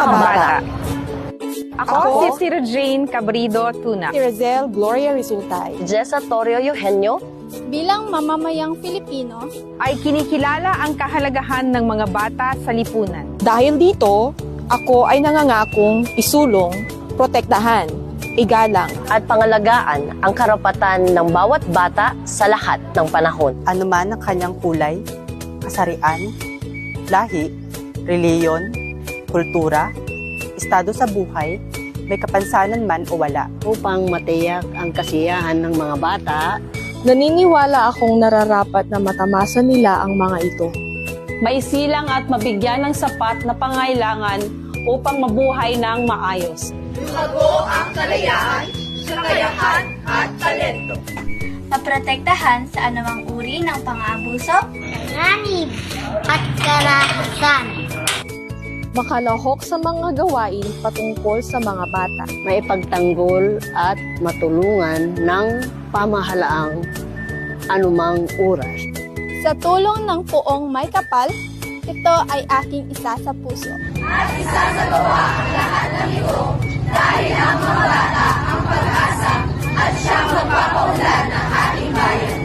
mga bata. Ako si Jane Cabrido Tuna. Si Razel Gloria Resultay. Jessa Torrio Eugenio. Bilang mamamayang Pilipino, Ay kinikilala ang kahalagahan ng mga bata sa lipunan. Dahil dito, ako ay nangangakong isulong, protektahan, igalang, At pangalagaan ang karapatan ng bawat bata sa lahat ng panahon. Anuman ang kanyang kulay, kasarian, lahi, reliyon, kultura, estado sa buhay, may kapansanan man o wala. Upang matiyak ang kasiyahan ng mga bata, naniniwala akong nararapat na matamasan nila ang mga ito. Maisilang at mabigyan ng sapat na pangailangan upang mabuhay ng maayos. Maprotektahan sa anumang uri ng pang-aabuso, panganib at karahasan. Makalahok sa mga gawain patungkol sa mga bata. maipagtanggol at matulungan ng pamahalaang anumang oras. sa tulong ng Poong May Kapal, ito ay aking isa sa puso. Dahil ang mga bata ang pag-asa at siyang magpapaunlad ng ating bayan.